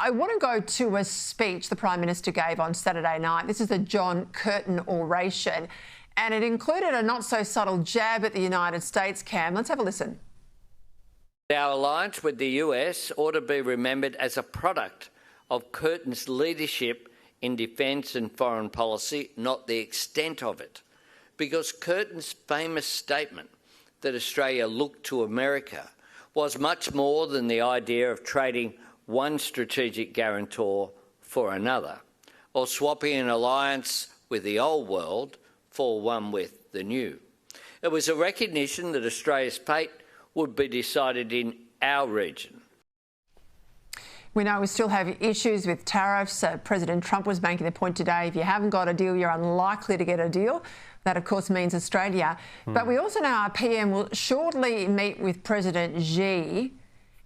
I want to go to a speech the Prime Minister gave on Saturday night. This is the John Curtin oration, and it included a not-so-subtle jab at the United States, Cam. Let's have a listen. Our alliance with the US ought to be remembered as a product of Curtin's leadership in defence and foreign policy, not the extent of it. Because Curtin's famous statement that Australia looked to America was much more than the idea of trading one strategic guarantor for another, or swapping an alliance with the old world for one with the new. It was a recognition that Australia's fate would be decided in our region. We know we still have issues with tariffs. President Trump was making the point today, if you haven't got a deal, you're unlikely to get a deal. That, of course, means Australia. But we also know our PM will shortly meet with President Xi.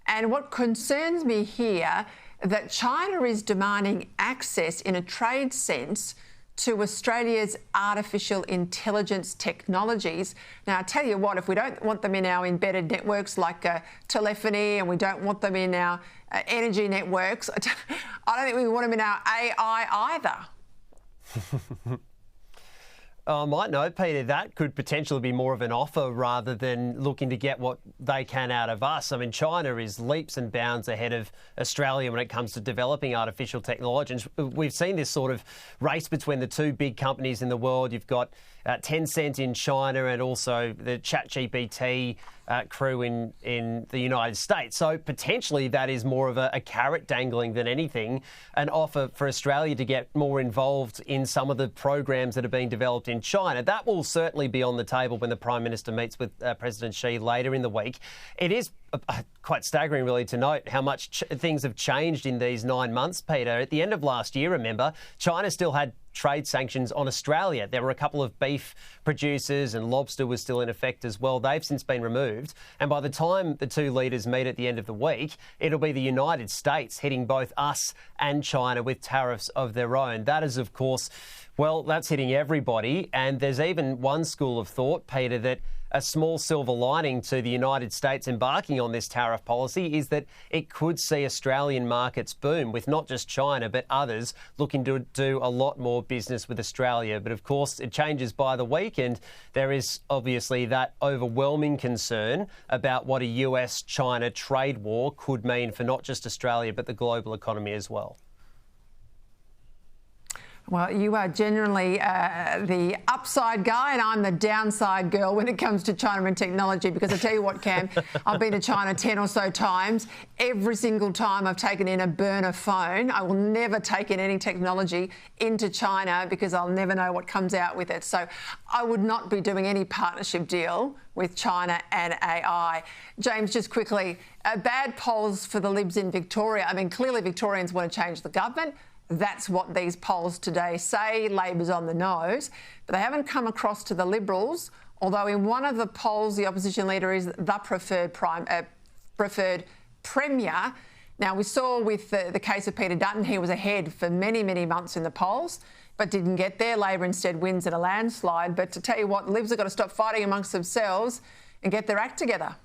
And what concerns me here, that China is demanding access in a trade sense to Australia's artificial intelligence technologies. Now, I tell you what, if we don't want them in our embedded networks like telephony, and we don't want them in our energy networks, I don't think we want them in our AI either. I might know, Peter, that could potentially be more of an offer rather than looking to get what they can out of us. I mean, China is leaps and bounds ahead of Australia when it comes to developing artificial technology. And we've seen this sort of race between the two big companies in the world. You've got Tencent in China and also the ChatGPT crew in the United States. So potentially that is more of a carrot dangling than anything, an offer for Australia to get more involved in some of the programs that are being developed in China. That will certainly be on the table when the Prime Minister meets with President Xi later in the week. It is quite staggering, really, to note how much things have changed in these 9 months, Peter. At the end of last year, remember, China still had trade sanctions on Australia. There were a couple of beef producers and lobster was still in effect as well. They've since been removed. And by the time the two leaders meet at the end of the week, it'll be the United States hitting both us and China with tariffs of their own. That is, of course, well, that's hitting everybody. And there's even one school of thought, Peter, that a small silver lining to the United States embarking on this tariff policy is that it could see Australian markets boom, with not just China but others looking to do a lot more business with Australia. But of course, it changes by the week, and there is obviously that overwhelming concern about what a US-China trade war could mean for not just Australia but the global economy as well. Well, you are generally the upside guy and I'm the downside girl when it comes to China and technology, because I tell you what, Cam, I've been to China 10 or so times. Every single time I've taken in a burner phone. I will never take in any technology into China because I'll never know what comes out with it. So I would not be doing any partnership deal with China and AI. James, just quickly, bad polls for the Libs in Victoria. I mean, clearly Victorians want to change the government. That's what these polls today say. Labor's on the nose. But they haven't come across to the Liberals, although in one of the polls, the opposition leader is the preferred Premier. Now, we saw with the case of Peter Dutton, he was ahead for many, many months in the polls, but didn't get there. Labor instead wins in a landslide. But to tell you what, Libs have got to stop fighting amongst themselves and get their act together.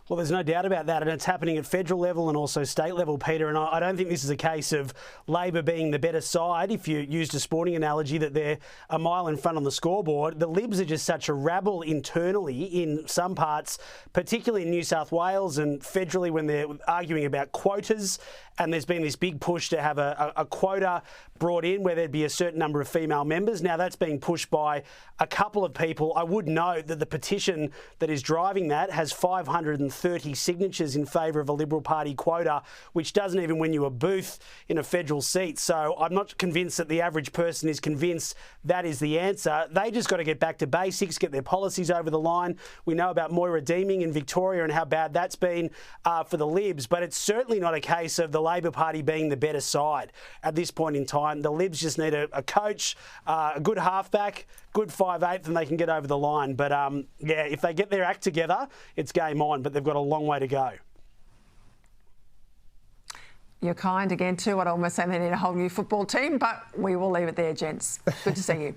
Well, there's no doubt about that, and it's happening at federal level and also state level, Peter, and I don't think this is a case of Labor being the better side. If you used a sporting analogy that they're a mile in front on the scoreboard, the Libs are just such a rabble internally in some parts, particularly in New South Wales and federally when they're arguing about quotas, and there's been this big push to have a quota brought in where there'd be a certain number of female members. Now, that's being pushed by a couple of people. I would note that the petition that is driving that has 530 signatures in favour of a Liberal Party quota, which doesn't even win you a booth in a federal seat. So I'm not convinced that the average person is convinced that is the answer. They just got to get back to basics, get their policies over the line. We know about Moira Deeming in Victoria and how bad that's been for the Libs, but it's certainly not a case of the Labor Party being the better side at this point in time. The Libs just need a coach, a good halfback, good 5'8", and they can get over the line. But, yeah, if they get their act together, it's game on, but they've got a long way to go. You're kind again too. I'd almost say they need a whole new football team, but we will leave it there, gents. Good to see you.